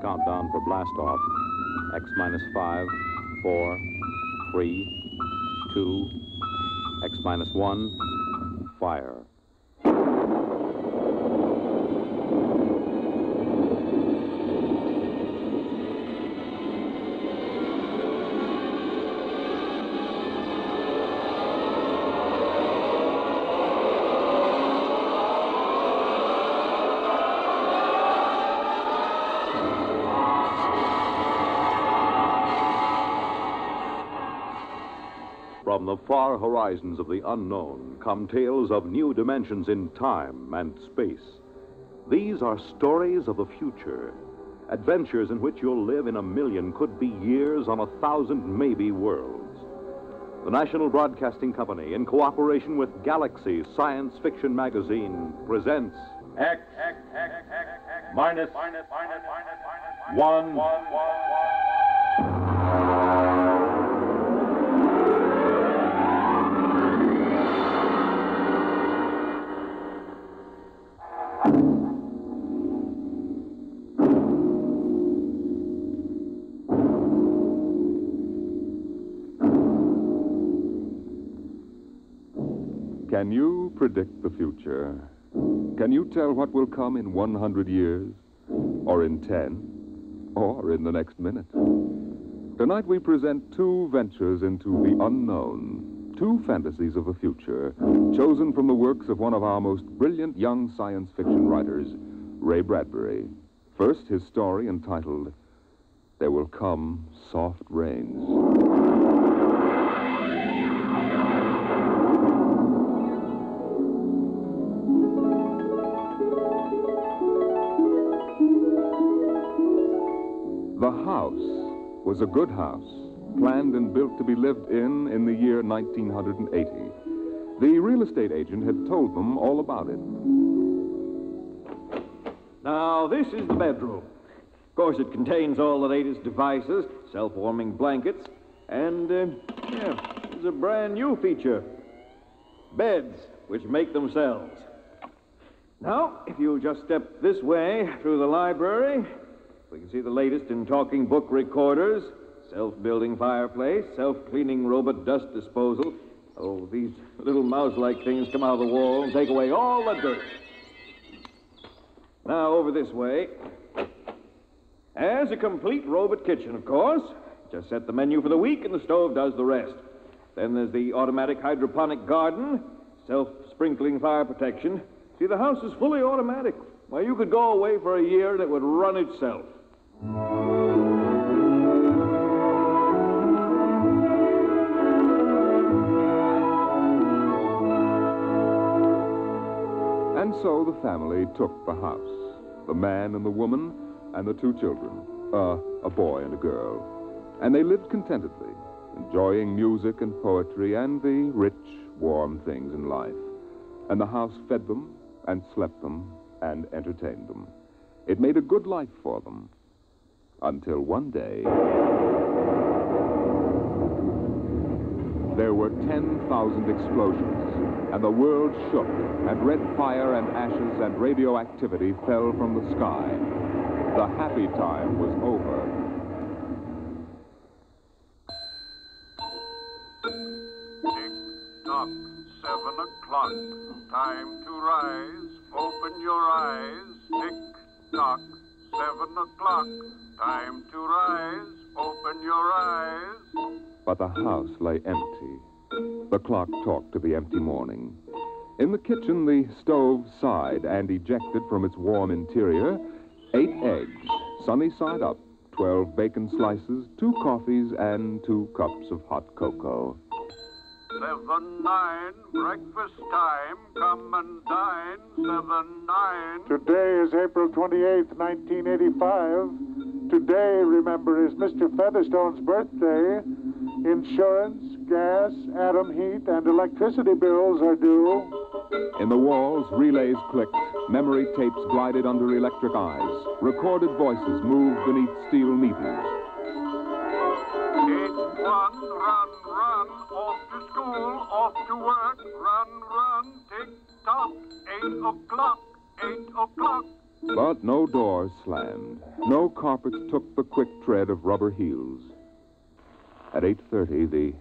countdown for blastoff. X-5, 4, 3, 2, X-1, fire. From the far horizons of the unknown come tales of new dimensions in time and space. These are stories of the future, adventures in which you'll live in a million, could be years, on 1,000 maybe worlds. The National Broadcasting Company, in cooperation with Galaxy Science Fiction Magazine, presents X-1. Can you predict the future? Can you tell what will come in 100 years? Or in 10? Or in the next minute? Tonight we present two ventures into the unknown, two fantasies of the future, chosen from the works of one of our most brilliant young science fiction writers, Ray Bradbury. First, his story entitled, There Will Come Soft Rains. The house was a good house, planned and built to be lived in the year 1980. The real estate agent had told them all about it. Now, this is the bedroom. Of course, it contains all the latest devices, self-warming blankets, and, there's a brand new feature. Beds, which make themselves. Now, if you just step this way through the library, we can see the latest in talking book recorders, self-building fireplace, self-cleaning robot dust disposal. Oh, these little mouse-like things come out of the wall and take away all the dirt. Now, over this way. As a complete robot kitchen, of course. Just set the menu for the week and the stove does the rest. Then there's the automatic hydroponic garden, self-sprinkling fire protection. See, the house is fully automatic. Well, you could go away for a year and it would run itself. And so the family took the house, the man and the woman and the two children, a boy and a girl. And they lived contentedly, enjoying music and poetry and the rich, warm things in life. And the house fed them and slept them and entertained them. It made a good life for them. Until one day, there were 10,000 explosions, and the world shook, and red fire and ashes and radioactivity fell from the sky. The happy time was over. Tick-tock, 7 o'clock, time to rise, open your eyes. Tick-tock, 7 o'clock, time to rise, open your eyes. But the house lay empty. The clock talked to the empty morning. In the kitchen, the stove sighed and ejected from its warm interior 8 eggs, sunny side up, 12 bacon slices, 2 coffees, and 2 cups of hot cocoa. 7-9, breakfast time, come and dine. 7-9. Today is April 28th, 1985. Today, remember, is Mr. Featherstone's birthday. Insurance, gas, atom heat, and electricity bills are due. In the walls, relays clicked, memory tapes glided under electric eyes, recorded voices moved beneath steel meters. 8-1, run, run, off to school, off to work, run, run, tick-tock, 8 o'clock, 8 o'clock, But no doors slammed. No carpets took the quick tread of rubber heels. At 8:30, the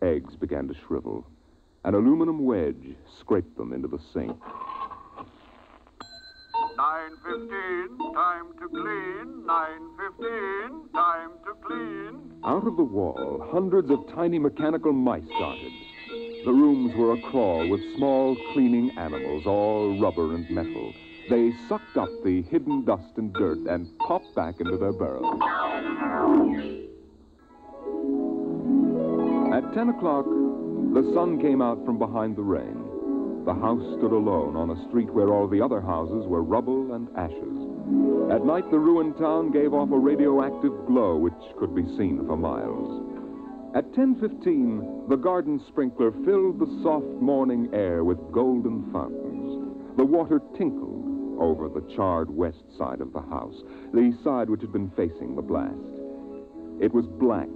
eggs began to shrivel. An aluminum wedge scraped them into the sink. 9:15, time to clean. 9:15, time to clean. Out of the wall, hundreds of tiny mechanical mice darted. The rooms were a-crawl with small cleaning animals, all rubber and metal. They sucked up the hidden dust and dirt and popped back into their burrows. At 10 o'clock, the sun came out from behind the rain. The house stood alone on a street where all the other houses were rubble and ashes. At night, the ruined town gave off a radioactive glow which could be seen for miles. At 10:15, the garden sprinkler filled the soft morning air with golden fountains. The water tinkled over the charred west side of the house, the side which had been facing the blast. It was black,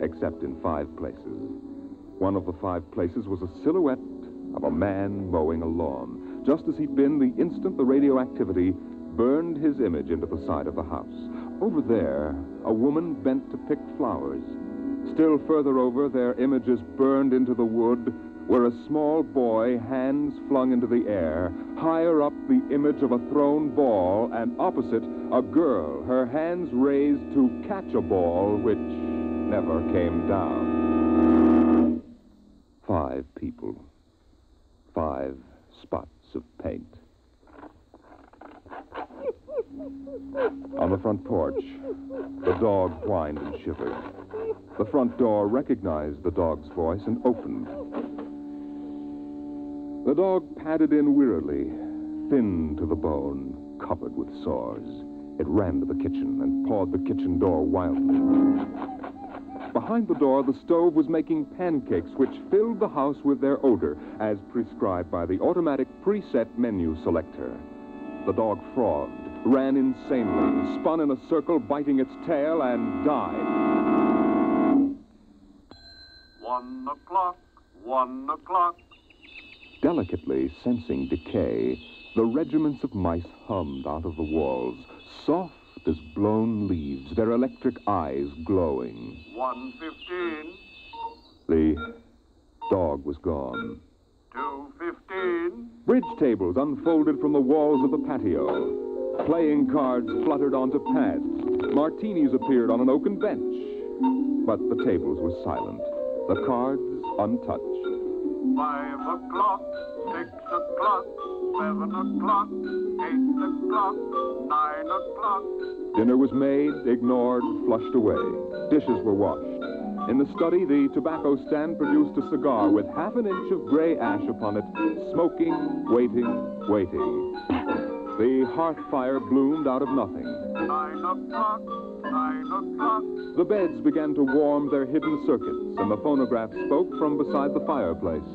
except in 5 places. One of the 5 places was a silhouette of a man mowing a lawn, just as he'd been the instant the radioactivity burned his image into the side of the house. Over there, a woman bent to pick flowers. Still further over, their images burned into the wood, where a small boy, hands flung into the air. Higher up, the image of a thrown ball, and opposite, a girl, her hands raised to catch a ball which never came down. 5 people. 5 spots of paint. On the front porch, the dog whined and shivered. The front door recognized the dog's voice and opened. The dog padded in wearily, thin to the bone, covered with sores. It ran to the kitchen and pawed the kitchen door wildly. Behind the door, the stove was making pancakes which filled the house with their odor, as prescribed by the automatic preset menu selector. The dog frogged, ran insanely, spun in a circle, biting its tail, and died. 1 o'clock, 1 o'clock. Delicately sensing decay, the regiments of mice hummed out of the walls, soft as blown leaves, their electric eyes glowing. 1:15. The dog was gone. 2:15. Bridge tables unfolded from the walls of the patio. Playing cards fluttered onto pads. Martinis appeared on an oaken bench. But the tables were silent, the cards untouched. 5 o'clock, 6 o'clock, 7 o'clock, 8 o'clock, 9 o'clock. Dinner was made, ignored, flushed away. Dishes were washed. In the study, the tobacco stand produced a cigar with half an inch of gray ash upon it, smoking, waiting, waiting. The hearth fire bloomed out of nothing. 9 o'clock, 9 o'clock. The beds began to warm their hidden circuits, and the phonograph spoke from beside the fireplace.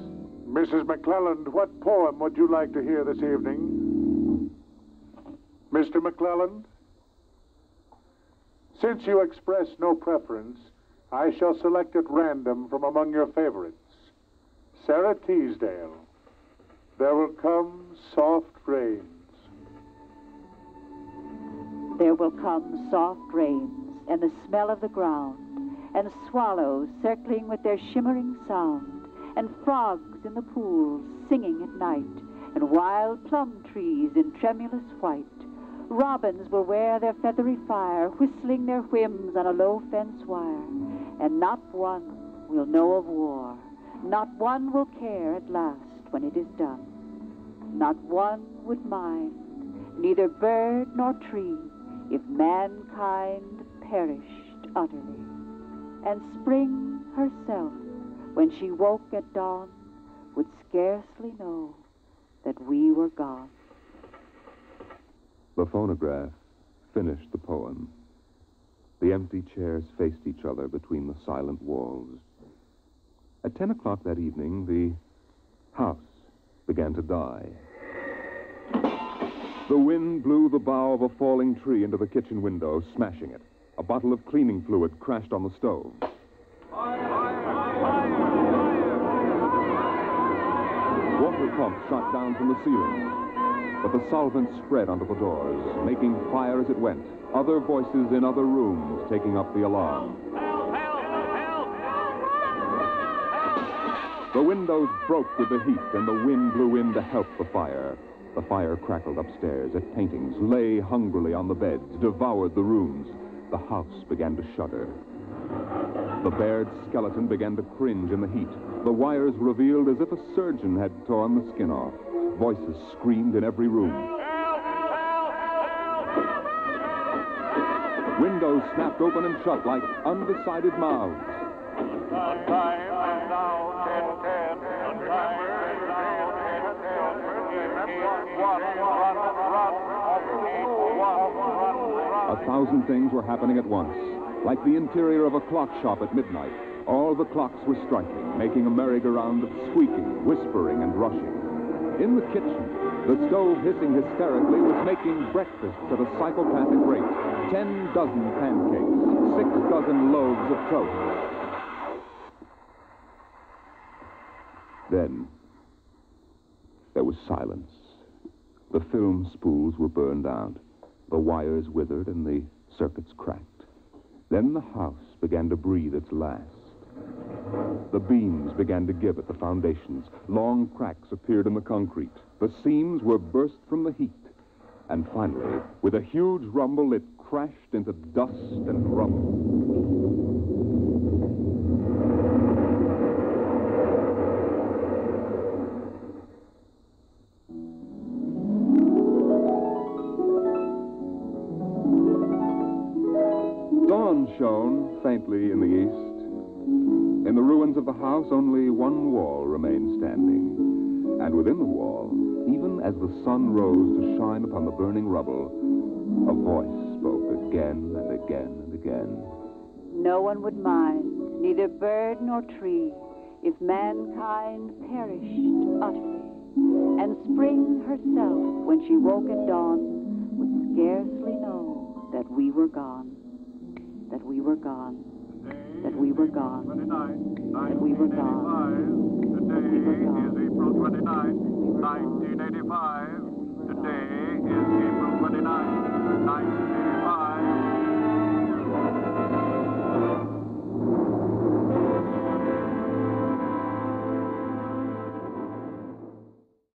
Mrs. McClelland, what poem would you like to hear this evening? Mr. McClelland? Since you express no preference, I shall select at random from among your favorites. Sarah Teasdale, There Will Come Soft Rains. There will come soft rains and the smell of the ground, and swallows circling with their shimmering sound, and frogs in the pools singing at night, and wild plum trees in tremulous white. Robins will wear their feathery fire, whistling their whims on a low fence wire, and not one will know of war. Not one will care at last when it is done. Not one would mind, neither bird nor tree, if mankind perished utterly. And spring herself, when she woke at dawn, would scarcely know that we were gone. The phonograph finished the poem. The empty chairs faced each other between the silent walls. At 10 o'clock that evening, the house began to die. The wind blew the bough of a falling tree into the kitchen window, smashing it. A bottle of cleaning fluid crashed on the stove. Water pumps shot down from the ceiling. but the solvent spread onto the doors, making fire as it went. Other voices in other rooms taking up the alarm. The windows broke with the heat, and the wind blew in to help the fire. The fire crackled upstairs at paintings, lay hungrily on the beds, devoured the rooms. The house began to shudder. The bared skeleton began to cringe in the heat. The wires revealed as if a surgeon had torn the skin off. Voices screamed in every room. Windows snapped open and shut like undecided mouths. Time is now 10:10. Time is now 10:10. 1,000 things were happening at once, like the interior of a clock shop at midnight. All the clocks were striking, making a merry-go-round of squeaking, whispering, and rushing. In the kitchen, the stove hissing hysterically was making breakfast at a psychopathic rate. 10 dozen pancakes, 6 dozen loaves of toast. Then, there was silence. The film spools were burned out. The wires withered and the circuits cracked. Then the house began to breathe its last. The beams began to give at the foundations. Long cracks appeared in the concrete. The seams were burst from the heat. And finally, with a huge rumble, it crashed into dust and rubble. Dawn shone faintly in the east. In the ruins of the house, only one wall remained standing. And within the wall, even as the sun rose to shine upon the burning rubble, a voice spoke again and again and again. No one would mind, neither bird nor tree, if mankind perished utterly. And spring herself, when she woke at dawn, would scarcely know that we were gone. That we were gone. That we were gone. That we were gone. Today is April 29th, 1985. Today is April 29th.